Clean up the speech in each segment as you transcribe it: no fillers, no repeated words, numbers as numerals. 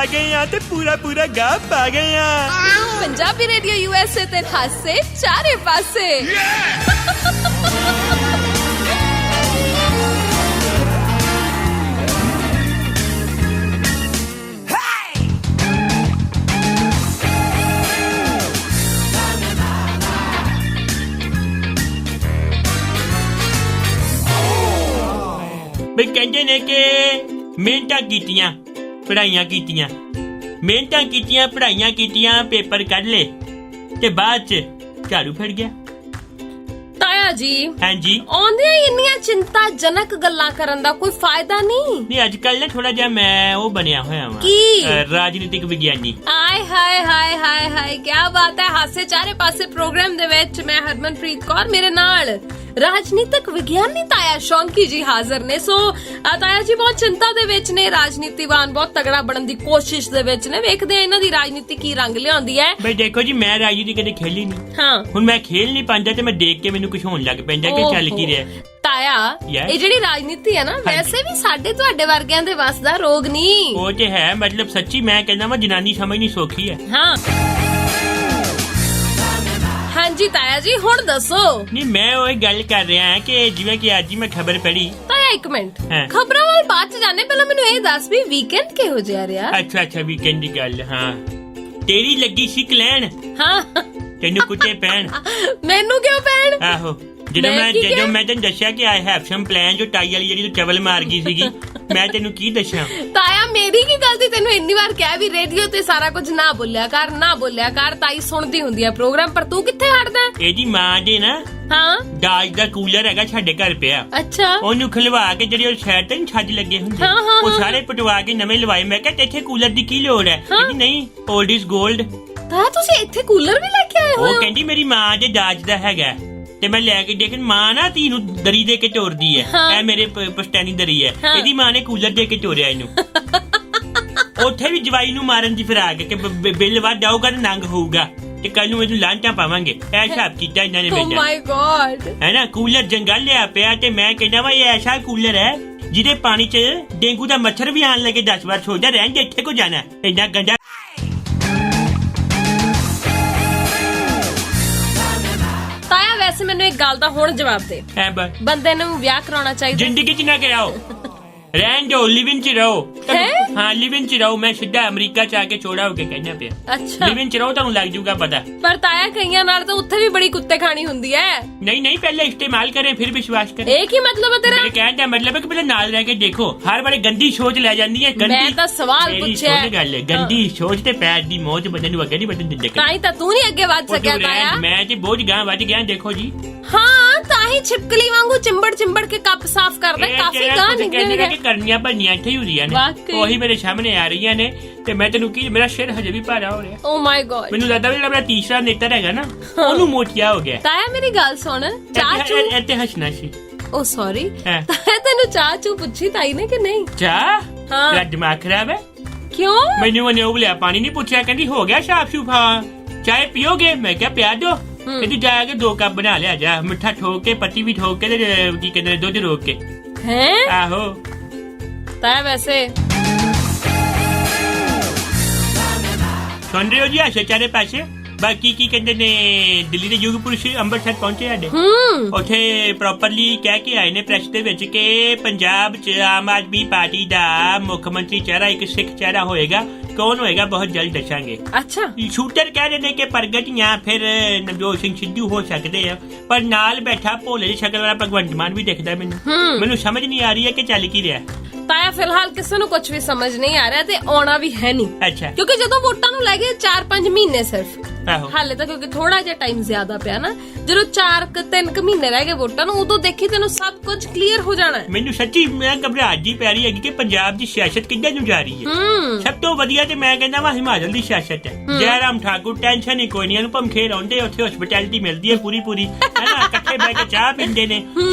ਆ ਗਏ ਆ ਤੇ ਪੂਰਾ ਪੂਰਾ ਗਾ ਪਾ ਗਏ ਆ। ਪੰਜਾਬੀ ਰੇਡੀਓ USA ਤੇ ਹਾਸੇ ਚਾਰੇ ਪਾਸੇ। ਬਈ ਕਹਿੰਦੇ ਨੇ ਕਿ ਮਿਹਨਤਾਂ ਕੀਤੀਆਂ ਪੜ੍ਹਾਈਆਂ ਕੀਤੀਆਂ, ਮਿਹਨਤਾਂ ਕੀਤੀਆਂ ਪੜ੍ਹਾਈਆਂ ਕੀਤੀਆਂ, ਪੇਪਰ ਕੱਢ ਲਏ ਤੇ ਬਾਅਦ ਚ ਝਾੜੂ ਫੜ ਗਿਆ। ਤਾਇਆ ਜੀ ਹਾਂਜੀ ਆਉਂਦਿਆਂ ਹੀ ਇੰਨੀਆਂ ਚਿੰਤਾਜਨਕ ਗੱਲਾਂ ਕਰਨ ਦਾ ਕੋਈ ਫਾਇਦਾ ਨਹੀਂ। ਨਹੀਂ ਅੱਜ ਕੱਲ ਨਾ ਥੋੜਾ ਜਿਹਾ ਮੈਂ ਉਹ ਬਣਿਆ ਹੋਇਆ ਵਾਂ ਕੀ? ਰਾਜਨੀਤਿਕ ਵਿਗਿਆਨੀ। ਆਏ ਹਾਏ ਹਾਏ ਹਾਏ ਹਾਏ ਕੀ ਬਾਤ ਹੈ। ਹਾਸੇ ਚਾਰੇ ਪਾਸੇ ਪ੍ਰੋਗਰਾਮ ਦੇ ਵਿੱਚ ਮੈਂ ਹਰਮਨਪ੍ਰੀਤ ਕੌਰ, ਮੇਰੇ ਨਾਲ ਰਾਜਨੀਤਿਕ ਵਿਗਿਆਨੀ ਤਾਇਆ ਸ਼ੌਂਕੀ ਜੀ ਹਾਜ਼ਰ ਨੇ। ਸੋ ਤਾਇਆ ਜੀ ਬਹੁਤ ਚਿੰਤਾ ਦੇ ਵਿੱਚ ਨੇ, ਰਾਜਨੀਤੀਵਾਨ ਬਹੁਤ ਤਗੜਾ ਬਣਨ ਦੀ ਕੋਸ਼ਿਸ਼ ਦੇ ਵਿੱਚ ਨੇ। ਵੇਖਦੇ ਆ ਇਹਨਾਂ ਦੀ ਰਾਜਨੀਤੀ ਕੀ ਰੰਗ ਲਿਆਉਂਦੀ ਹੈ। ਬਈ ਦੇਖੋ ਜੀ ਮੈਂ ਰਾਜਨੀਤੀ ਕਦੇ ਖੇਲੀ ਨਹੀਂ। ਹਾਂ ਹੁਣ ਮੈਂ ਖੇਲ ਨਹੀਂ ਪਾਉਂਦਾ ਤੇ ਮੈਂ ਦੇਖ ਕੇ ਮੈਨੂੰ ਕੁਝ ਹੋਣ ਲੱਗ ਪੈਂਦਾ ਕਿ ਚੱਲ ਕੀ ਰਿਹਾ। ਤਾਇਆ Yes? ਇਹ ਜਿਹੜੀ ਰਾਜਨੀਤੀ ਹੈ ਨਾ ਵੈਸੇ ਵੀ ਸਾਡੇ ਤੁਹਾਡੇ ਵਰਗਿਆਂ ਦੇ ਵੱਸ ਦਾ ਰੋਗ ਨਹੀਂ। ਉਹ ਤੇ ਹੈ, ਮਤਲਬ ਸੱਚੀ ਮੈਂ ਕਹਿੰਦਾ ਵਾ ਜਨਾਨੀ ਸਮਝਣੀ ਸੌਖੀ ਹੈ। ਹਾਂ ਹਾਂਜੀ ਤਾਇਆ ਜੀ ਹੁਣ ਦੱਸੋ। ਨਹੀਂ ਮੈਂ ਉਹ ਗੱਲ ਕਰ ਰਿਹਾ ਕਿ ਜਿਵੇਂ ਕਿ ਅੱਜ ਹੀ ਮੈਂ ਖਬਰ ਪੜ੍ਹੀ। ਤਾਇਆ ਇੱਕ ਮਿੰਟ, ਹਾਂ। ਖਬਰਾਂ ਵੱਲ ਬਾਅਦ ਚ ਜਾਣੇ, ਪਹਿਲਾਂ ਮੈਨੂੰ ਇਹ ਦੱਸ ਵੀ ਵੀਕਐਂਡ ਕਿਹੋ ਜਿਹਾ ਰਿਹਾ। ਅੱਛਾ ਵੀਕਐਂਡ ਦੀ ਗੱਲ। ਹਾਂ ਤੇਰੀ ਲੱਗੀ ਸੀ ਕਲੈਣ, ਹਾਂ ਤੈਨੂੰ ਕੁੱਤੇ ਪੈਣ। ਮੈਨੂੰ ਕਿਉਂ ਪੈਣ? ਆਹੋ ਜਦੋਂ ਮੈਂ ਕੀ ਕਿਹਾ? ਮੈਂ ਤੈਨੂੰ ਦੱਸਿਆ ਕਿ ਆਈ ਹੈਵ ਸਮ ਪਲਾਨ, ਜੋ ਟਾਈ ਵਾਲੀ ਜਿਹੜੀ ਤੂੰ ਚਵਲ ਮਾਰ ਗਈ ਸੀਗੀ, ਮੈਂ ਤੈਨੂੰ ਕੀ ਦੱਸਾਂ। ਤਾਇਆ ਮੇਰੀ ਕੀ ਗਲਤੀ? ਤੈਨੂੰ ਇੰਨੀ ਵਾਰ ਕਿਹਾ ਵੀ ਰੇਡੀਓ ਤੇ ਸਾਰਾ ਕੁਝ ਨਾ ਬੋਲਿਆ ਕਰ, ਨਾ ਬੋਲਿਆ ਕਰ। ਤਾਈ ਸੁਣਦੀ ਹੁੰਦੀ ਆ ਪ੍ਰੋਗਰਾਮ, ਪਰ ਤੂੰ ਕਿੱਥੇ ਹਟਦਾ? ਇਹਦੀ ਮਾਂ ਦੇ ਨਾ ਹਾਂ ਦਾਜ ਦਾ ਕੂਲਰ ਹੈਗਾ ਸਾਡੇ ਘਰ ਪਿਆ, ਅੱਛਾ ਉਹਨੂੰ ਖਲਵਾ ਕੇ ਜਿਹੜੀ ਉਹ ਸਾਈਡ ਤੇ ਛੱਜ ਲੱਗੇ ਹੁੰਦੇ ਹਾਂ, ਹਾਂ, ਉਹ ਹਾਂ। ਸਾਰੇ ਪਟਵਾ ਕੇ ਨਵੇਂ ਲਵਾਏ। ਮੈਂ ਕਿਹਾ ਇੱਥੇ ਕੂਲਰ ਦੀ ਕੀ ਲੋੜ ਹੈ? ਕਹਿੰਦੀ ਨਹੀਂ, 올ਡ ਇਜ਼ 골ਡ। ਤਾਇਆ ਤੁਸੀਂ ਇੱਥੇ ਕੂਲਰ ਵੀ ਲੈ ਕੇ ਆਏ ਉਹ ਹੋ? ਕਹਿੰਦੀ ਮੇਰੀ ਮਾਂ ਦੇ ਦਾਜ ਦਾ ਹੈਗਾ ਤੇ ਮੈਂ ਲੈ ਕੇ ਦੇਖਣ। ਮਾਂ ਨਾ ਧੀ ਨੂੰ ਦਰੀ ਦੇ ਕੇ ਤੋਰਦੀ ਹੈ। ਹਾਂ। ਇਹ ਮੇਰੇ ਪਸ਼ਤੈਨੀ ਦਰੀ ਹੈ। ਹਾਂ। ਇਹਦੀ ਮਾਂ ਨੇ ਕੂਲਰ ਦੇ ਕੇ ਤੋਰਿਆ ਇਹਨੂੰ। ਉੱਥੇ ਵੀ ਜਵਾਈ ਨੂੰ ਮਾਰਨ ਦੀ ਫਿਰਾਕ ਕਿ ਬਿੱਲ ਵੱਧ ਆਊਗਾ ਤੇ ਨੰਗ ਹੋਊਗਾ ਤੇ ਕੱਲ ਨੂੰ ਇਹਨੂੰ ਲਾਂਟਾਂ ਪਾਵਾਂਗੇ। ਇਹ ਹਿਸਾਬ ਕੀਤਾ ਇਹਨਾਂ ਨੇ ਓ ਮੇਰਾ, ਮਾਈ ਗॉड। ਹੈ ਨਾ। ਕੂਲਰ ਜੰਗਲ ਲਿਆ ਪਿਆ ਤੇ ਮੈਂ ਕਹਿੰਦਾ ਵਾ ਇਹ ਐਸਾ ਕੂਲਰ ਹੈ ਜਿਹਦੇ ਪਾਣੀ 'ਚ ਡੇਂਗੂ ਦਾ ਮੱਛਰ ਵੀ ਆਣ ਲੱਗੇ 10 ਵਾਰ ਸੋਚਦਾ ਰਹਿਣ ਦੇ ਇੱਥੇ ਕੋ ਜਾਣਾ ਇੰਨਾ ਗੰਦਾ। ਤਾਇਆ ਵੈਸੇ ਮੈਨੂੰ ਇੱਕ ਗੱਲ ਦਾ ਹੁਣ ਜਵਾਬ ਦੇ, ਬੰਦੇ ਨੂੰ ਵਿਆਹ ਕਰਾਉਣਾ ਚਾਹੀਦਾ? ਜ਼ਿੰਦਗੀ 'ਚ ਨਾ ਕਰਾਓ, ਰਹਿਣ ਦਿਓ, ਲਿਵਿੰਗ 'ਚ ਰਹੋ। ਹੈਂ? ਹਾਂ ਲਿਵਿੰਗ 'ਚ ਰਹੋ। ਮੈਂ ਸਿੱਧਾ ਅਮਰੀਕਾ 'ਚ ਆ ਕੇ ਛੋੜਾ ਹੋ ਕੇ ਕਹਿਣਾ ਪਿਆ ਅੱਛਾ ਲਿਵਿੰਗ 'ਚ ਰਹੋ, ਤੁਹਾਨੂੰ ਲੱਗ ਜੂਗਾ ਪਤਾ। ਪਰ ਤਾਇਆ ਕਈਆਂ ਨਾਲ ਤਾਂ ਉੱਥੇ ਵੀ ਬੜੀ ਕੁੱਤੇ ਖਾਣੀ ਹੁੰਦੀ ਹੈ। ਨਹੀਂ ਪਹਿਲੇ ਇਸਤੇਮਾਲ ਕरें फिर विश्वास करें। ਇਹ ਕੀ ਮਤਲਬ ਹੈ ਤੇਰਾ? ਮੇਰੇ ਕਹਿਣ ਦਾ ਮਤਲਬ ਹੈ ਕਿ ਪਹਿਲੇ ਨਾਲ ਰਹਿ ਕੇ ਦੇਖੋ। ਹਰ ਵਾਰੀ ਗੰਦੀ ਸੋਚ ਲੈ ਜਾਂਦੀ ਹੈ। ਗੰਦੀ ਮੈਂ ਤਾਂ ਸਵਾਲ ਮੇਰੀ ਪੁੱਛਿਆ। ਸੁਣ ਗੱਲ ਹੈ, ਗੰਦੀ ਸੋਚ ਤੇ ਪੈਰ ਦੀ ਮੌਜ ਬੰਦੇ ਨੂੰ ਅੱਗੇ ਨਹੀਂ ਵਧਣ ਦਿੰਦੇ। ਤਾਂ ਹੀ ਤਾਂ ਤੂੰ ਨਹੀਂ ਅੱਗੇ ਵੱਧ ਸਕਿਆ ਤਾਇਆ। ਮੈਂ ਤੇ ਬਹੁਤ ਗਾਂ ਵੱਜ ਗਿਆ ਦੇਖੋ ਜੀ। ਹਾਂ ਤਾਂ ਹੀ ਛਿਪਕਲੀ ਵਾਂਗੂ ਚਿੰਬੜ ਕੇ ਕੱਪ ਸਾਫ਼ ਕਰਦਾ, ਕਾਫੀ ਗਾਂ ਨਿਕਲ ਕਿ ਕਰਨੀਆਂ ਭੰਨੀਆਂ ਇੱਥੇ ਹੀ ਹੁੰਦੀਆਂ ਨੇ, ਵਾਕਈ। ਉਹੀ ਮੇਰੇ ਸਾਹਮਣੇ ਆ ਰਹੀਆਂ ਨੇ ਤੇ ਮੈਂ ਤੈਨੂੰ ਕੀ, ਮੇਰਾ ਸਿਰ ਹਜੇ ਵੀ ਭਾਰਾ ਹੋ ਰਿਹਾ। ਓ ਮਾਈ ਗॉड। ਮੈਨੂੰ ਲੱਗਦਾ ਵੀ ਜਿਹੜਾ ਮੇਰਾ ਤੀਸਰਾ ਨੇਤਰ ਹੈਗਾ ਨਾ ਉਹਨੂੰ ਮੋਤੀਆ ਹੋ ਗਿਆ। ਤਾਇਆ ਮੇਰੀ ਗੱਲ ਸੁਣ, ਚਾਹ ਚੂ। ਇੱਥੇ ਹੱਸਣਾ ਸੀ। ਓ ਸੌਰੀ ਹਾਂ। ਤਾਇਆ ਤੈਨੂੰ ਚਾਹ ਚੂ ਪੁੱਛੀ ਤਾਈ ਨੇ ਕਿ ਨਹੀਂ? ਚਾਹ? ਹਾਂ। ਤੇਰਾ ਦਿਮਾਗ ਖਰਾਬ ਹੈ? ਕਿਉਂ? ਮੈਨੂੰ ਉਹਨੇ ਉਬਲਿਆ ਪਾਣੀ ਨਹੀਂ ਪੁੱਛਿਆ, ਕਹਿੰਦੀ ਹੋ ਗਿਆ ਸਾਫ ਸੁਫ? ਹਾਂ। ਚਾਹ ਪੀਓਗੇ? ਮੈਂ ਕਿਹਾ ਪਿਆ ਦੋ। ਕਹਿੰਦੀ ਜਾ ਕੇ 2 ਕੱਪ ਬਣਾ ਲਿਆ, ਜਾ ਮਿੱਠਾ ਠੋਕ ਕੇ, ਪੱਤੀ ਵੀ ਠੋਕ ਕੇ ਤੇ ਕੀ ਕਹਿੰਦੇ ਦੁੱਧ ਰੋਕ ਕੇ। ਹੈ ਆਹੋ ਤਾਇਆ ਵੈਸੇ ਸੁਣ ਰਹੇ ਹੋ ਜੀ ਆਸ਼ਾ ਚਾਰੇ ਪਾਸੇ। ਬਾਕੀ ਕੀ ਕਹਿੰਦੇ ਨੇ, ਦਿੱਲੀ ਦੇ ਯੁਗ ਪੁਰਸ਼ ਅੰਮ੍ਰਿਤਸਰ ਪਹੁੰਚੇ ਸਾਡੇ। ਉੱਥੇ ਪ੍ਰੋਪਰਲੀ ਕਹਿ ਕੇ ਆਏ ਨੇ ਪ੍ਰੈਸ ਦੇ ਵਿੱਚ ਕਿ ਪੰਜਾਬ 'ਚ ਆਮ ਆਦਮੀ ਪਾਰਟੀ ਦਾ ਮੁੱਖ ਮੰਤਰੀ ਚਿਹਰਾ ਇੱਕ ਸਿੱਖ ਚਿਹਰਾ ਹੋਏਗਾ। ਕੌਣ ਹੋਏਗਾ ਬਹੁਤ ਜਲਦ ਦੱਸਾਂਗੇ। ਅੱਛਾ ਸ਼ੂਟਰ ਕਹਿ ਰਹੇ ਨੇ ਕਿ ਪ੍ਰਗਟ ਜਾਂ ਫਿਰ ਨਵਜੋਤ ਸਿੰਘ ਸਿੱਧੂ ਹੋ ਸਕਦੇ ਆ, ਪਰ ਨਾਲ ਬੈਠਾ ਭੋਲੇ ਦੀ ਸ਼ਕਲ ਵਾਲਾ ਭਗਵੰਤ ਮਾਨ ਵੀ ਦਿਖਦਾ ਮੈਨੂੰ ਸਮਝ ਨਹੀਂ ਆ ਰਹੀ ਹੈ ਕਿ ਚੱਲ ਕੀ ਰਿਹਾ। ਤਾਇਆ ਫਿਲਹਾਲ ਕਿਸੇ ਨੂੰ ਕੁਝ ਵੀ ਸਮਝ ਨਹੀਂ ਆ ਰਿਹਾ ਤੇ ਆਉਣਾ ਵੀ ਹੈ ਨਹੀਂ। ਅੱਛਾ ਕਿਉਂਕਿ ਜਦੋਂ ਵੋਟਾਂ ਨੂੰ ਲੈ ਗਏ 4-5 ਮਹੀਨੇ ਸਿਰਫ। ਆਹੋ ਹਾਲੇ ਤਾਂ ਕਿਉਂਕਿ ਥੋੜਾ ਜਿਹਾ ਟਾਈਮ ਜ਼ਿਆਦਾ ਪਿਆ ਨਾ, ਜਦੋਂ 4-3 ਮਹੀਨੇ ਰਹਿ ਗਏ ਵੋਟਾਂ ਨੂੰ, ਉਦੋਂ ਦੇਖੀ ਤੈਨੂੰ ਸਭ ਕੁਝ ਕਲੀਅਰ ਹੋ ਜਾਣਾ। ਮੈਨੂੰ ਸੱਚੀ ਮੈਂ ਘਬਰਾਹਟ ਜੀ ਪੈ ਰਹੀ ਹੈਗੀ ਕਿ ਪੰਜਾਬ ਦੀ ਸਿਆਸਤ ਕਿੱਦਾਂ ਨੂੰ ਜਾ ਰਹੀ ਹੈ। ਸਭ ਤੋਂ ਵਧੀਆ ਤੇ ਮੈਂ ਕਹਿੰਦਾ ਵਾ ਹਿਮਾਚਲ ਦੀ ਸਿਆਸਤ ਹੈ। ਜੈਰਾਮ ਠਾਕੁਰ ਟੈਨਸ਼ਨ ਹੀ ਕੋਈ ਨਹੀਂ, ਅਨੁਪਮ ਖੇਰ ਆਉਂਦੇ, ਉੱਥੇ ਹਸਪਿਟੈਲਿਟੀ ਮਿਲਦੀ ਹੈ ਪੂਰੀ ਹੈ ਨਾ। ਉੱਥੇ ਬਹਿ ਕੇ ਚਾਹ ਪੀਂਦੇ ਨੇ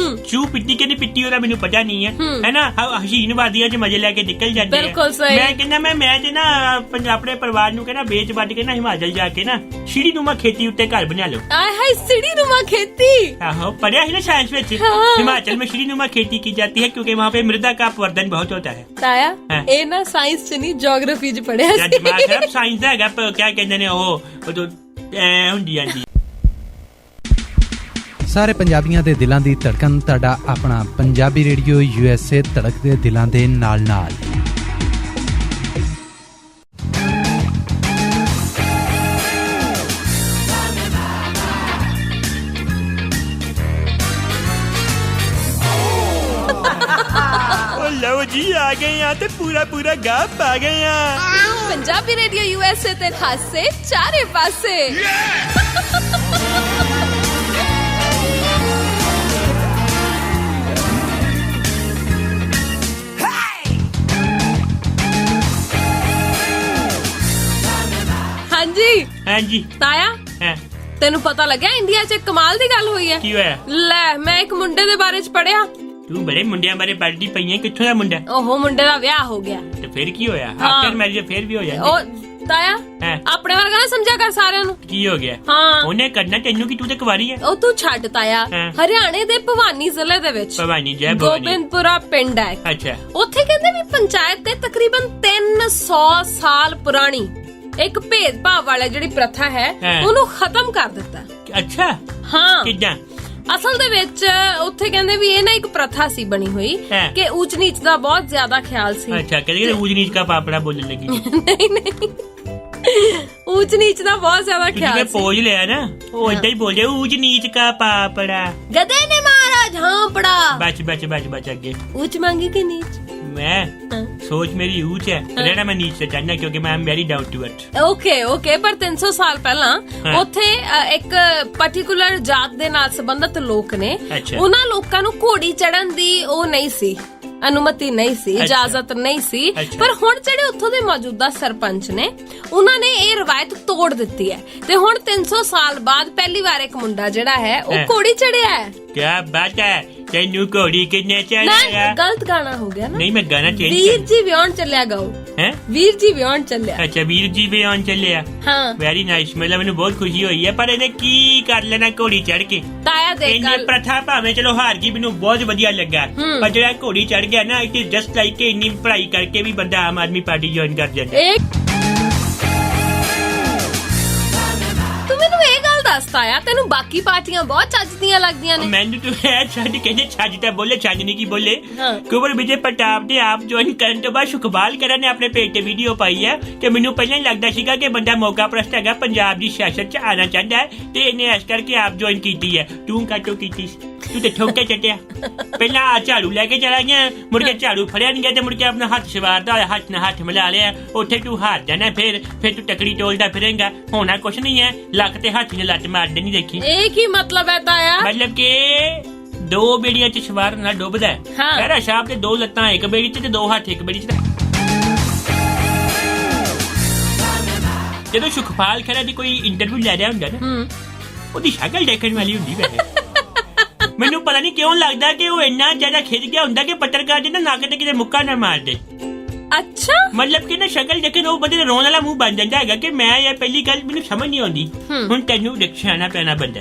ਚੂ ਪਿੱਟੀ ਕਿ ਨਹੀਂ ਪਿੱਟੀ ਉਹਦਾ ਮੈਨੂੰ ਪਤਾ ਨਹੀਂ ਹੈ ਨਾ ਹਸੀਨ ਵਾਦੀਆਂ 'ਚ ਮਜ਼ੇ ਲੈ ਕੇ ਨਿਕਲ ਜਾਂਦੇ ਬਿਲਕੁਲ ਸਹੀ। ਮੈਂ ਕਹਿੰਦਾ ਮੈਂ ਤੇ ਨਾ ਆਪਣੇ ਪਰਿਵਾਰ ਨੂੰ ਕਹਿੰਦਾ ਵੇਚ ਵੱਢ ਕੇ ਨਾ ਹਿਮਾਚਲ ਜਾ ਕੇ ਨਾ ਸੀੜੀ ਨੂਮਾ ਖੇਤੀ ਉੱਤੇ ਘਰ ਬਣਾ ਲਓ। ਆਏ ਹਾਏ सीढ़ी नुमा खेती। आहो पढ़ा है ना साइंस में। हिमाचल में सीढ़ी नुमा खेती की जाती है क्योंकि वहाँ पे मृदा का अपवर्धन बहुत होता है। ताया हाँ। ए ना साइंस च नहीं ज्योग्राफी च पढ़िया या दिमाग खराब साइंस ਦਾ ਹੈਗਾ क्या कहते ਨੇ ਉਹ तो ਹੁੰਦੀ ਆਂਦੀ। ਸਾਰੇ ਪੰਜਾਬੀਆਂ ਦੇ ਦਿਲਾਂ ਦੀ ਧੜਕਨ ਤੁਹਾਡਾ ਆਪਣਾ ਪੰਜਾਬੀ ਰੇਡੀਓ USA ਧੜਕਦੇ ਦਿਲਾਂ ਦੇ ਨਾਲ। ਲਓ ਜੀ ਆ ਗਏ ਆ ਤੇ ਪੂਰਾ ਗਾ ਪਾ ਗਏ ਆ। ਪੰਜਾਬੀ ਰੇਡੀਓ USA ਤੇ ਹਾਸੇ ਚਾਰੇ ਪਾਸੇ। ਹਾਂਜੀ ਤਾਇਆ ਤੈਨੂੰ ਪਤਾ ਲੱਗਿਆ ਇੰਡੀਆ 'ਚ ਕਮਾਲ ਦੀ ਗੱਲ ਹੋਈ ਹੈ। ਕੀ ਹੋਇਆ? ਲੈ ਮੈਂ ਇੱਕ ਮੁੰਡੇ ਦੇ ਬਾਰੇ 'ਚ ਪੜਿਆ। ਤੂੰ ਬੜੇ ਮੁੰਡਿਆਂ ਬਾਰੇ ਪੜ੍ਹਦੀ ਪਈ ਹੈ, ਕਿੱਥੋਂ ਦਾ ਮੁੰਡਾ? ਉਹ ਮੁੰਡੇ ਦਾ ਵਿਆਹ ਹੋ ਗਿਆ। ਤੇ ਫਿਰ ਕੀ ਹੋਇਆ? ਆਫਟਰ ਮੈਰਿਜ ਫਿਰ ਵੀ ਹੋ ਜਾਂਦਾ। ਉਹ ਤਾਇਆ ਆਪਣੇ ਵਰਗਾ ਨਾ ਸਮਝਿਆ ਕਰ ਸਾਰਿਆਂ ਨੂੰ। ਕੀ ਹੋ ਗਿਆ? ਹਾਂ ਉਹਨੇ ਕਰਨਾ ਤੈਨੂੰ ਕਿ ਤੂੰ ਤੇ ਕੁਵਾਰੀ ਹੈ। ਉਹ ਤੂੰ ਛੱਡ ਤਾਇਆ। ਹਰਿਆਣੇ ਦੇ ਭਵਾਨੀ ਜ਼ਿਲ੍ਹੇ ਦੇ ਵਿੱਚ ਭਵਾਨੀ ਜੈ ਭਵਾਨੀ ਗੋਬਿੰਦਪੁਰਾ ਪਿੰਡ ਹੈ। ਅੱਛਾ ਉੱਥੇ ਕਹਿੰਦੇ ਵੀ ਪੰਚਾਇਤ ਤੇ ਤਕਰੀਬਨ 300 ਸਾਲ ਪੁਰਾਣੀ ਇੱਕ ਭੇਦਭਾਵ ਵਾਲਾ ਜਿਹੜੀ ਪ੍ਰਥਾ ਹੈ ਉਹਨੂੰ ਖਤਮ ਕਰ ਦਿੱਤਾ। ਅੱਛਾ ਹਾਂ ਕਿੱਦਾਂ? ਅਸਲ ਦੇ ਵਿੱਚ ਉੱਥੇ ਕਹਿੰਦੇ ਵੀ ਇਹ ਨਾ ਇੱਕ ਪ੍ਰਥਾ ਸੀ ਬਣੀ ਹੋਈ ਕਿ ਉੱਚ ਨੀਚ ਦਾ ਬਹੁਤ ਜ਼ਿਆਦਾ ਖਿਆਲ ਸੀ। ਅੱਛਾ ਕਹਿੰਦੇ ਉੱਚ ਨੀਚ ਦਾ ਪਾਪੜਾ ਬੋਲਣ ਲੱਗੀ। ਨਹੀਂ ਉੱਚ ਨੀਚ ਦਾ ਬਹੁਤ ਜ਼ਿਆਦਾ ਖਿਆਲ ਸੀ। ਪੋਜ ਲਿਆ ਨਾ ਉਹ ਏਦਾਂ ਹੀ ਬੋਲਿਆ ਉੱਚ ਨੀਚ ਦਾ ਪਾਪੜਾ। ਗਧੇ ਨੇ ਮਹਾਰਾਜ ਹਾਂ ਬਚ ਅੱਗੇ। ਉੱਚ ਮੰਗੀ ਕਿ ਨੀਚ? मैं सोच मेरी ऊंच है रहना मैं नीचे चढ़ना क्योंकि मैं very down to earth. Okay पर 300 ਸਾਲ ਪਹਿਲਾਂ ਉੱਥੇ ਇੱਕ ਪਾਰਟਿਕੂਲਰ ਜਾਤ ਦੇ ਨਾਲ ਸੰਬੰਧਿਤ ਲੋਕ ਨੇ। ਉਹਨਾਂ ਲੋਕਾਂ ਨੂੰ ਘੋੜੀ ਚੜਨ ਦੀ ਉਹ ਨਹੀਂ ਸੀ ਅਨੁਮਤੀ ਨਹੀਂ ਸੀ ਇਜਾਜ਼ਤ ਨਹੀਂ ਸੀ। ਪਰ ਹੁਣ ਜਿਹੜੇ ਉੱਥੋਂ ਦੇ ਮੌਜੂਦਾ ਸਰਪੰਚ ਨੇ ਉਹਨਾਂ ਨੇ ਇਹ ਰਵਾਇਤ ਤੋੜ ਦਿੱਤੀ ਹੈ ਤੇ ਹੁਣ 300 ਸਾਲ ਬਾਅਦ ਪਹਿਲੀ ਵਾਰ ਇੱਕ ਮੁੰਡਾ ਜਿਹੜਾ ਹੈ ਉਹ ਘੋੜੀ ਚੜਿਆ ਹੈ। क्या बात है तेनू घोड़ी किन्ने चढ़ाया? गलत गाना हो गया ना। नहीं मैं गाना चेंज वीर जी व्योन चलिया गाओ है। वीर जी व्योन चलिया। अच्छा वीर जी व्योन चलिया। हाँ वेरी नाइस मतलब मैंने बहुत खुशी हुई है पर इन्हें की कर लेना घोड़ी चढ़ के। ताया देख प्रथा भावे चलो हार गई मैनू बहुत वधिया लगा पर जो घोड़ी चढ़ गया ना इट इज जस्ट लाइक इन्नी पढ़ाई करके भी बंदा आम आदमी पार्टी ज्वाइन कर जाता। ਤਾਇਆ ਤੈਨੂੰ ਬਾਕੀ ਪਾਰਟੀਆਂ ਬਹੁਤ ਚੱਜਦੀਆਂ ਲੱਗਦੀਆਂ ਨੇ। ਮੈਨੂੰ ਤੂੰ ਐ ਛੱਡ ਕਹਿੰਦੇ ਛੱਜ ਤਾਂ ਬੋਲੇ ਛੱਜ ਨਹੀਂ ਕੀ ਬੋਲੇ। ਕੁਵਰ ਵਿਜੇ ਪ੍ਰਤਾਪ ਦੇ ਆਪ ਜੁਆਇਨ ਕਰਨ ਤੋਂ ਬਾਅਦ ਸੁਖਬਾਲ ਕਰਨ ਨੇ ਆਪਣੇ ਪੇਜ ਤੇ ਵੀਡੀਓ ਪਾਈ ਹੈ ਕਿ ਮੈਨੂੰ ਪਹਿਲਾਂ ਹੀ ਲੱਗਦਾ ਸੀਗਾ ਕਿ ਬੰਦਾ ਮੌਕਾ ਪ੍ਰਸਤ ਹੈਗਾ ਪੰਜਾਬ ਦੀ ਸਿਆਸਤ 'ਚ ਆਣਾ ਚਾਹੁੰਦਾ ਹੈ ਤੇ ਇਹਨੇ ਇਸ ਕਰਕੇ ਆਪ ਜੁਆਇਨ ਕੀਤੀ ਹੈ। ਤੂੰ ਕਾਟੋ ਕੀਤੀ ਤੂੰ ਤੇ ਠੋਕ ਕੇ ਚੱਟਿਆ। ਪਹਿਲਾਂ ਆ ਝਾੜੂ ਲੈ ਕੇ ਚਲਾ ਗਿਆ ਮੁੜ ਕੇ ਝਾੜੂ ਫੜਿਆ ਨਹੀਂ ਗਿਆ ਤੇ ਮੁੜ ਕੇ ਆਪਣਾ ਹੱਥ ਸਵਾਰਦਾ ਹੋਇਆ ਹੱਥ ਨਾਲ ਹੱਥ ਮਿਲਾ ਲਿਆ। ਉੱਥੇ ਤੂੰ ਹਾਰ ਜਾਣਾ ਫਿਰ ਤੂੰ ਟਕੜੀ ਟੋਲਦਾ ਫਿਰੇਂਗਾ। ਹੋਣਾ ਕੁਛ ਨਹੀਂ ਹੈ ਲੱਕ ਤੇ ਹੱਥ ਨੇ ਲੱਤ ਮਾਰਦੇ ਨਹੀਂ ਦੇਖੀ। ਇਹ ਕੀ ਮਤਲਬ ਹੈ ਤਾਇਆ? ਮਤਲਬ ਕਿ ਦੋ ਬੇੜੀਆਂ 'ਚ ਸਵਾਰ ਨਾਲ ਡੁੱਬਦਾ ਹੈ। ਖੈਰਾ ਸਾਹਿਬ ਤੇ ਦੋ ਲੱਤਾਂ ਇੱਕ ਬੇੜੀ 'ਚ ਤੇ ਦੋ ਹੱਥ ਇੱਕ ਬੇੜੀ 'ਚ। ਜਦੋਂ ਸੁਖਪਾਲ ਖਹਿਰਾ ਦੀ ਕੋਈ ਇੰਟਰਵਿਊ ਲੈ ਰਿਹਾ ਹੁੰਦਾ ਨਾ ਉਹਦੀ ਸ਼ਕਲ ਦੇਖਣ ਵਾਲੀ ਹੁੰਦੀ ਵੈਸੇ। ਮੈਨੂੰ ਪਤਾ ਨਹੀਂ ਕਿਉਂ ਲੱਗਦਾ ਕਿ ਉਹ ਇੰਨਾ ਜ਼ਿਆਦਾ ਖਿੱਚ ਗਿਆ ਹੁੰਦਾ ਕਿ ਪੱਤਰਕਾਰ ਜੀ ਨਾ ਨੱਕ ਤੇ ਕਿਤੇ ਮੁੱਕਾ ਨਾ ਮਾਰ ਦੇ। ਅੱਛਾ ਮਤਲਬ ਕਿ ਨਾ ਸ਼ਕਲ ਦੇਖੇ ਉਹ ਬੰਦੇ ਦਾ ਰੋਣ ਵਾਲਾ ਮੂੰਹ ਬਣ ਜਾਂਦਾ ਹੈਗਾ ਕਿ ਮੈਂ ਇਹ ਪਹਿਲੀ ਗੱਲ ਮੈਨੂੰ ਸਮਝ ਨਹੀਂ ਆਉਂਦੀ। ਹੁਣ ਤੈਨੂੰ ਸਿਆਣਾ ਪੈਣਾ ਬੰਦਾ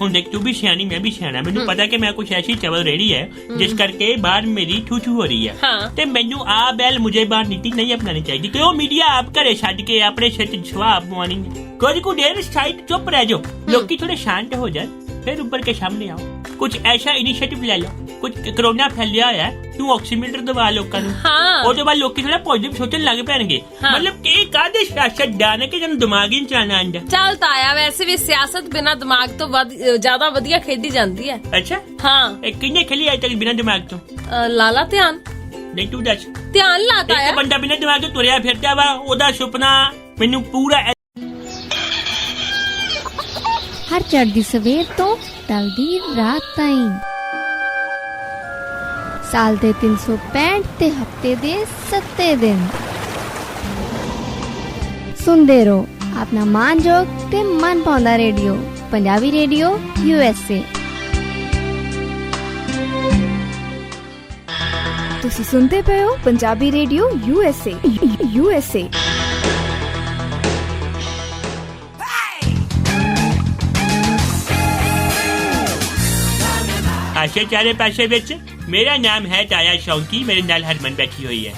ਹੁਣ ਦੇਖ ਤੂੰ ਵੀ ਸਿਆਣੀ ਮੈਂ ਵੀ ਸਿਆਣਾ। ਮੈਨੂੰ ਪਤਾ ਕਿ ਮੈਂ ਕੁਛ ਐਸੀ ਚਵਲ ਰੇੜੀ ਹੈ ਜਿਸ ਕਰਕੇ ਬਾਹਰ ਮੇਰੀ ਠੂ ਹੋ ਰਹੀ ਹੈ ਤੇ ਮੈਨੂੰ ਆ ਬੈਲ ਮੁਝੇ ਬਾਹਰ ਨੀਤੀ ਨਹੀਂ ਅਪਣਾਣੀ ਚਾਹੀਦੀ ਕਿ ਉਹ ਮੀਡੀਆ ਆਪ ਘਰੇ ਛੱਡ ਕੇ ਆਪਣੇ ਸਿਰ ਤੇ ਸਵਾਹ ਪਵਾਉਣੀ। ਕੁਝ ਕੁ ਦੇਰ ਸਾਈਡ ਚੁੱਪ ਰਹਿ ਜਾਓ ਲੋਕੀ ਥੋੜੇ ਸ਼ਾਂਤ ਹੋ ਜਾਣ फिर ऊपर के सामने आओ कुछ ऐसा इनिशिएटिव ले लो। कुछ कोरोना फैलिया होया तू ऑक्सीमीटर दवा लोकां नूं ਉਹਦੇ ਬਾਅਦ ਲੋਕੀ ਥੋੜਾ ਪੋਜ਼ਿਟਿਵ ਸੋਚਣ ਲੱਗ ਪੈਣਗੇ। ਮਤਲਬ ਕਿ ਕਾਹਦੇ ਸਿਆਸਤਦਾਨ ਹੈ ਕਿ ਜਨ ਦਿਮਾਗ ਹੀ ਚਲਾਣਾ ਆਂਦਾ। ਚੱਲ ਤਾਇਆ ਵੈਸੇ ਵੀ ਸਿਆਸਤ ਬਿਨਾਂ ਦਿਮਾਗ ਤੋਂ ਜ਼ਿਆਦਾ ਵਧੀਆ ਖੇਡੀ ਜਾਂਦੀ ਹੈ। ਅੱਛਾ ਹਾਂ ਇਹ ਕਿੰਨੇ ਖੇਲੀ ਅਜੇ ਤੱਕ ਬਿਨਾਂ ਦਿਮਾਗ ਤੋਂ? ਲਾਲਾ ਧਿਆਨ ਨਹੀਂ ਤੂੰ ਦੱਸ। ਧਿਆਨ ਲਾ ਤਾਇਆ। ਇੱਕ ਬੰਦਾ ਬਿਨਾਂ ਦਿਮਾਗ ਤੋਂ ਤੁਰਿਆ ਫਿਰਦਾ ਵਾ ਉਹਦਾ ਸੁਪਨਾ ਮੈਨੂੰ ਪੂਰਾ हर चढ़दी सवेर तो टलदी रात ताईं साल दे 365 ते हफ्ते दे 7 दिन सुनदे रहो अपना मानजोग ते मन पाउंदा रेडियो पंजाबी रेडियो USA। ਤੁਸੀਂ ਸੁਣਦੇ ਪਏ ਹੋ ਪੰਜਾਬੀ ਰੇਡੀਓ USA। आशे चारे पासे विच मेरा नाम है ताया शौंकी, मेरे नाल हरमन बैठी हुई है।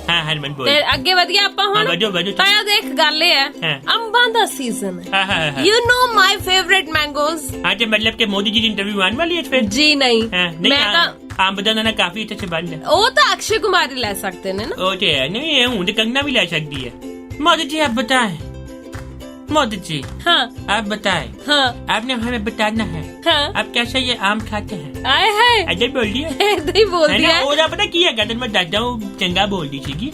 हाँ हरमन बोल। ਤੇ ਅੱਗੇ ਵਧੀਆ ਆਪਾਂ ਹੁਣ वजो ਤਾਇਆ ਦੇਖ ਗੱਲ ਇਹ ਹਾਂ। ਹੈ ਅੰਬਾਂ ਦਾ ਸੀਜ਼ਨ हाँ हाँ हाँ ਯੂ نو ਮਾਈ ਫੇਵਰਿਟ ਮੈਂਗੋਜ਼। हाँ तो मतलब कि मोदी जी की इंटरव्यू आने वाली है फिर? ਜੀ ਨਹੀਂ हाँ, नहीं ਮੈਂ ਤਾਂ आम बदाना ना काफी अच्छे से बंद है। ਉਹ ਤਾਂ ਅਕਸ਼ੇ ਕੁਮਾਰ ਹੀ ਲੈ ਸਕਦੇ ਨੇ ਨਾ। वो तो है नहीं, हूं तो कंगना भी ला सकती है। मोदी जी आप बताएं, मोदी जी ਹਾਂ आप बताएं, ਹਾਂ आपने हमें बताना है ਹਾਂ आप कैसे ये आम खाते हैं। ਆਏ ਹਾਏ अजय बोल दिया ਏਦਾਂ ਹੀ है ਬੋਲਦੀ ना, ਹੈ। ਉਹਦਾ ਪਤਾ ਕੀ ਹੈਗਾ ਤੈਨੂੰ ਮੈਂ ਦੱਸਦਾ, ਉਹ ਚੰਗਾ ਬੋਲਦੀ ਸੀਗੀ।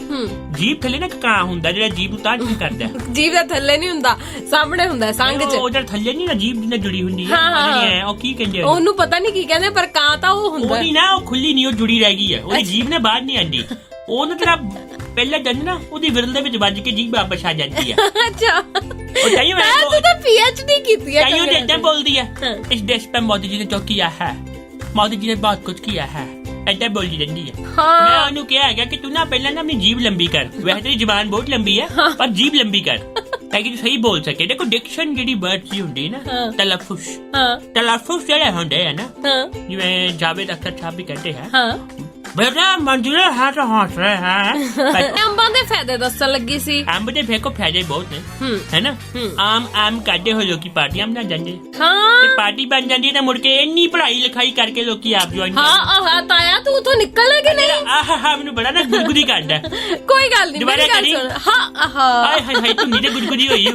ਜੀਭ ਥੱਲੇ ਨਾ ਕਾਂ ਹੁੰਦਾ ਜਿਹੜਾ ਜੀਭ ਉਤਾਰ ਕੇ ਕਰਦਾ। ਜੀਭ ਦਾ ਥੱਲੇ ਨਹੀਂ ਹੁੰਦਾ, ਸਾਹਮਣੇ ਹੁੰਦਾ ਸੰਗ ਚ। ਉਹਦੇ ਥੱਲੇ ਨਹੀਂ ਨਾ ਜੀਭ ਨਾਲ ਜੁੜੀ ਹੁੰਦੀ ਹੈ। ਹਾਂ, ਹਾਂ, ਹਾਂ। ਜਿਹੜੀ ਹੈ, ਉਹ ਕੀ ਕਹਿੰਦੇ ਆ? ਉਹਨੂੰ ਪਤਾ ਨਹੀਂ ਕੀ ਕਹਿੰਦੇ, ਪਰ ਕਾਂ ਤਾਂ ਉਹ ਹੁੰਦਾ ਉਹਦੀ ਨਾ ਉਹ ਖੁੱਲੀ ਨਹੀਂ, ਉਹ ਜੁੜੀ ਰਹਿ ਗਈ ਹੈ। ਉਹਦੀ ਜੀਭ ਨੇ ਬਾਹਰ ਨਹੀਂ ਆਂਦੀ। ਉਹਨੂੰ ਤੇਰਾ ਪਹਿਲਾ ਦੰਦ ਨਾ ਉਹਦੀ ਵਿਰਲ ਦੇ ਵਿੱਚ ਵੱਜ ਕੇ ਜੀਭ ਵਾਪਸ ਆ ਜਾਂਦੀ ਹੈ। ਅੱਛਾ ਉਹ ਤਾਈਓ ਮੈਂ ਤੂੰ ਤਾਂ PhD ਕੀਤੀ ਹੈ। ਤਾਈਓ ਤੇ ਏਦਾਂ ਬੋਲਦੀ ਹੈ, ਹਾਂ। ਇਸ ਦੇਸ਼ पे मोदी जी ने जो किया है, मोदी जी ने बहुत कुछ किया है, ਏਦਾਂ ਬੋਲਦੀ ਰਹਿੰਦੀ ਹੈ। ਮੈਂ ਉਹਨੂੰ ਕਿਹਾ ਹੈਗਾ ਕਿ ਤੂੰ ਨਾ ਪਹਿਲਾਂ ਨਾ ਆਪਣੀ ਜੀਭ ਲੰਬੀ ਕਰ। ਵੈਸੇ ਤੇਰੀ ਜ਼ੁਬਾਨ ਬਹੁਤ ਲੰਬੀ ਹੈ ਪਰ ਜੀਭ ਲੰਬੀ ਕਰ ਤਾਂ ਕਿ ਤੂੰ ਸਹੀ ਬੋਲ ਸਕੇ। ਦੇਖੋ ਡਿਕਸ਼ਨ ਜਿਹੜੀ ਵਰਡ ਦੀ ਹੁੰਦੀ ਨਾ, ਤਲਫੁਜ਼ ਤਲਫੁਜ਼ ਜਿਹੜੇ ਹੁੰਦੇ ਆ ਨਾ, ਜਿਵੇਂ ਜਾਵੇਦ ਅਖਤਰ ਸਾਹਿਬ ਵੀ ਕਹਿੰਦੇ ਹੈ, बेटा मंजूर है तो हंस रहे हैं। ਅੰਬਾਂ ਦੇ ਫਾਇਦੇ ਦੱਸਣ ਲੱਗੀ ਸੀ। ਅੰਬ ਦੇ ਫੇਕੋ ਫਾਇਦੇ ਬਹੁਤ ਨੇ, ਹੈ ਨਾ। ਆਮ ਕੱਢੇ ਹੋਏ ਲੋਕੀ ਪਾਰਟੀਆਂ ਬਣਾ ਜਾਂਦੇ, ਹਾਂ ਤੇ ਪਾਰਟੀ ਬਣ ਜਾਂਦੀ ਹੈ ਤਾਂ ਮੁੜ ਕੇ ਇੰਨੀ ਪੜ੍ਹਾਈ ਲਿਖਾਈ ਕਰਕੇ ਲੋਕੀ ਆਪ ਜੁਆਇਨ ਹਾਂ ਤਾਇਆ ਤੂੰ ਉਥੋਂ ਨਿਕਲ ਕਿ ਨਹੀਂ? ਆਹ ਮੈਨੂੰ ਬੜਾ ਨਾ ਗੁਦਗੁਦੀ ਕਰਦਾ। ਕੋਈ ਗੱਲ ਨਹੀਂ, ਮੇਰੀ ਗੱਲ ਸੁਣ। ਹਾਂ ਹਾਏ ਹਾਏ ਹਾਏ ਤੂੰ ਨੀਤੇ ਗੁਦਗੁਦੀ ਹੋਈ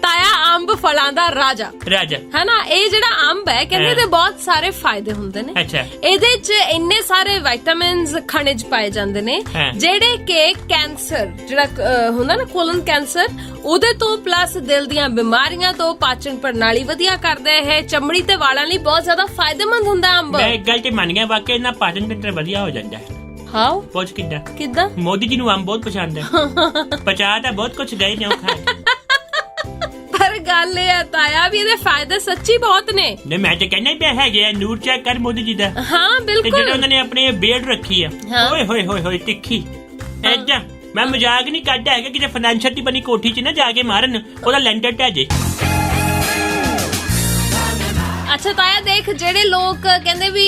ਤਾਇਆ ਅੰਬ ਫਲਾਂ ਦਾ ਰਾਜਾ ਰਾਜਾ ਹੈ ਨਾ। ਇਹ ਜਿਹੜਾ ਅੰਬ ਹੈ ਕਹਿੰਦੇ ਇਹਦੇ ਬਹੁਤ ਸਾਰੇ ਫਾਇਦੇ ਹੁੰਦੇ ਨੇ। ਅੱਛਾ ਇਹਦੇ ਚ ਇੰਨੇ ਸਾਰੇ ਵਿਟਾਮਿਨਸ ਖਣਿਜ ਪਾਏ ਜਾਂਦੇ ਨੇ ਜਿਹੜੇ ਕਿ ਕੈਂਸਰ ਜਿਹੜਾ ਹੁੰਦਾ ਨਾ, ਕੋਲਨ ਕੈਂਸਰ, ਉਹਦੇ ਤੋਂ ਪਲੱਸ ਦਿਲ ਦੀਆਂ ਬਿਮਾਰੀਆਂ ਤੋਂ, ਪਾਚਨ ਪ੍ਰਣਾਲੀ ਵਧੀਆ ਕਰਦਾ ਹੈ, ਚਮੜੀ ਤੇ ਵਾਲਾਂ ਲਈ ਬਹੁਤ ਜ਼ਿਆਦਾ ਫਾਇਦੇਮੰਦ ਹੁੰਦਾ ਅੰਬ। ਮੈਂ ਇੱਕ ਗੱਲ ਤੇ ਮੰਨ ਗਿਆ, ਵਾਕਈ ਨਾ ਪਾਚਨ ਤੰਤਰ ਵਧੀਆ ਹੋ ਜਾਂਦਾ ਹੈ। ਹਾਂ ਪੁੱਛ ਕਿੱਦਾਂ? ਮੋਦੀ ਜੀ ਨੂੰ ਅੰਬ ਬਹੁਤ ਪਸੰਦ ਹੈ। ਪਚਾ ਤਾਂ ਬਹੁਤ ਕੁਛ ਗਏ ਨੇ ਉਹ ਖਾ। ਪਰ ਗੱਲ ਇਹ ਹੈ ਤਾਇਆ ਵੀ ਇਹਦੇ ਫਾਇਦੇ ਸੱਚੀ ਬਹੁਤ ਨੇ। ਨਹੀਂ ਮੈਂ ਤੇ ਕਹਿੰਦਾ ਪਿਆ ਹੈਗੇ ਆ, ਨੂਰ ਚੈੱਕ ਕਰ ਮੋਦੀ ਜੀ ਦਾ। ਹਾਂ ਬਿਲਕੁਲ। ਜਿਹੜੇ ਉਹਨਾਂ ਨੇ ਆਪਣੇ ਬੇੜ ਰੱਖੀ ਆ, ਓਏ ਹੋਏ ਹੋਏ ਹੋਏ ਤਿੱਖੀ ਏਦਾਂ। ਮੈਂ ਮਜ਼ਾਕ ਨਹੀਂ ਕਰਦਾ ਹੈਗਾ, ਕਿਤੇ ਫਾਈਨੈਂਸ਼ੀਅਲ ਦੀ ਬਣੀ ਕੋਠੀ 'ਚ ਨਾ ਜਾ ਕੇ ਮਾਰਨ, ਉਹਦਾ ਲੈਂਟਰ ਢਹਿ ਜੇ। ਅੱਛਾ ਤਾਇਆ ਦੇਖ, ਜਿਹੜੇ ਲੋਕ ਕਹਿੰਦੇ ਵੀ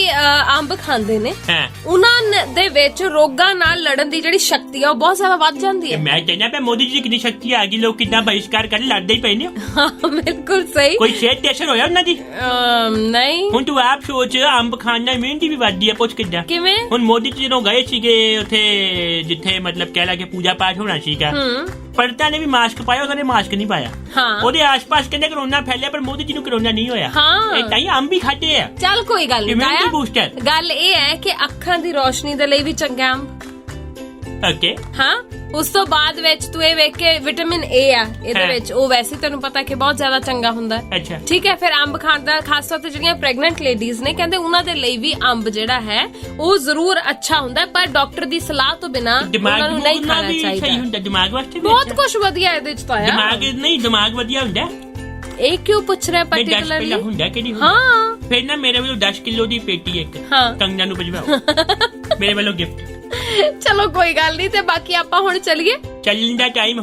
ਅੰਬ ਖਾਂਦੇ ਨੇ, ਹਾਂ ਉਹਨਾਂ ਦੇ ਵਿੱਚ ਰੋਗਾਂ ਨਾਲ ਲੜਨ ਦੀ ਜਿਹੜੀ ਸ਼ਕਤੀ ਆ ਉਹ ਬਹੁਤ ਜ਼ਿਆਦਾ ਵੱਧ ਜਾਂਦੀ ਤੇ ਹੈ। ਮੈਂ ਕਹਿੰਦਾ ਪਿਆ ਮੋਦੀ ਜੀ ਦੀ ਕਿੰਨੀ ਸ਼ਕਤੀ ਆ ਗਈ, ਲੋਕ ਕਿੰਨਾ ਬਹਿਸ਼ਕਾਰ ਕਰਨ ਲੜਦੇ ਹੀ ਪਏ ਨੇ। ਹਾਂ ਬਿਲਕੁਲ ਸਹੀ। ਕੋਈ ਸਿਹਤ ਤੇ ਅਸਰ ਹੋਇਆ ਉਹਨਾਂ ਦੀ? ਨਹੀਂ। ਹੁਣ ਤੂੰ ਆਪ ਸੋਚ, ਅੰਬ ਖਾਣ ਨਾਲ ਇਮਿਊਨਿਟੀ ਵੀ ਵੱਧਦੀ ਹੈ। ਪੁੱਛ ਕਿੱਦਾਂ? ਕਿਵੇਂ? ਹੁਣ ਮੋਦੀ ਜੀ ਜਦੋਂ ਗਏ ਸੀਗੇ ਉੱਥੇ ਜਿੱਥੇ ਮਤਲਬ ਕਹਿ ਲਾ ਕੇ ਪੂਜਾ ਪਾਠ ਹੋਣਾ ਸੀਗਾ, ਪੰਡਤਾਂ ਨੇ ਵੀ ਮਾਸਕ ਪਾਇਆ, ਉਹਨਾਂ ਨੇ ਮਾਸਕ ਨਹੀਂ ਪਾਇਆ। ਉਹਦੇ ਆਸ-ਪਾਸ ਕਹਿੰਦੇ ਕਰੋਨਾ ਫੈਲਿਆ, ਪਰ ਮੋਦੀ ਜੀ ਨੂੰ ਕਰੋਨਾ ਨਹੀਂ ਹੋਇਆ। ਇਹ ਤਾਂ ਹੀ ਅੰਬ ਵੀ ਖਾਦੇ ਆ। ਚੱਲ ਕੋਈ ਗੱਲ ਨਹੀਂ ਇਮਿਊਨਿਟੀ ਬੂਸਟਰ। ਗੱਲ ਇਹ ਹੈ ਕਿ ਅੱਖਾਂ ਦੀ ਰੋਸ਼ਨੀ ਦੇ ਲਈ ਵੀ ਚੰਗਾ ਅੰਬ। ਓਕੇ ਹਾਂ ਉਸ ਤੋਂ ਬਾਅਦ ਵਿੱਚ ਤੂੰ ਇਹ ਵੇਖ ਕੇ ਵਿਟਾਮਿਨ ਏ ਆ ਇਹਦੇ ਵਿੱਚ, ਉਹ ਵੈਸੇ ਤੈਨੂੰ ਪਤਾ ਕਿ ਬਹੁਤ ਜ਼ਿਆਦਾ ਚੰਗਾ ਹੁੰਦਾ। ਅੱਛਾ ਠੀਕ ਹੈ। ਫਿਰ ਅੰਬ ਖਾਣ ਦਾ ਖਾਸ ਤੌਰ ਤੇ ਜਿਹੜੀਆਂ ਪ੍ਰੈਗਨੈਂਟ ਲੇਡੀਜ਼ ਨੇ, ਕਹਿੰਦੇ ਉਹਨਾਂ ਦੇ ਲਈ ਵੀ ਅੰਬ ਜਿਹੜਾ ਹੈ ਉਹ ਜ਼ਰੂਰ ਅੱਛਾ ਹੁੰਦਾ, ਪਰ ਡਾਕਟਰ ਦੀ ਸਲਾਹ ਤੋਂ ਬਿਨਾਂ ਉਹਨਾਂ ਨੂੰ ਨਹੀਂ ਖਾਣਾ ਚਾਹੀਦਾ। ਸਹੀ ਹੁੰਦਾ ਦਿਮਾਗ ਵਾਸਤੇ ਬਹੁਤ ਕੁਝ ਵਧੀਆ ਇਹਦੇ ਚ ਤਾਂ ਆ। ਦਿਮਾਗ ਵਧੀਆ ਹੁੰਦਾ। ਇਹ ਕਿਉਂ ਪੁੱਛ ਰਿਹਾ ਪਾਰਟਿਕੂਲਰਲੀ? ਹੁੰਦਾ ਕਿ ਨਹੀਂ? ਹਾਂ ਫਿਰ ਨਾ ਮੇਰੇ ਵੱਲੋਂ 10 ਕਿਲੋ ਦੀ ਪੇਟੀ ਇੱਕ ਕੰਗਨਾ ਨੂੰ ਭਜਵਾਓ, ਮੇਰੇ ਵੱਲੋਂ ਗਿਫਟ। ਚਲੋ ਕੋਈ ਗੱਲ ਨਹੀਂ, ਤੇ ਬਾਕੀ ਆਪਾਂ ਹੁਣ ਚੱਲੀਏ। ਚੱਲਣ ਦਾ ਟਾਈਮ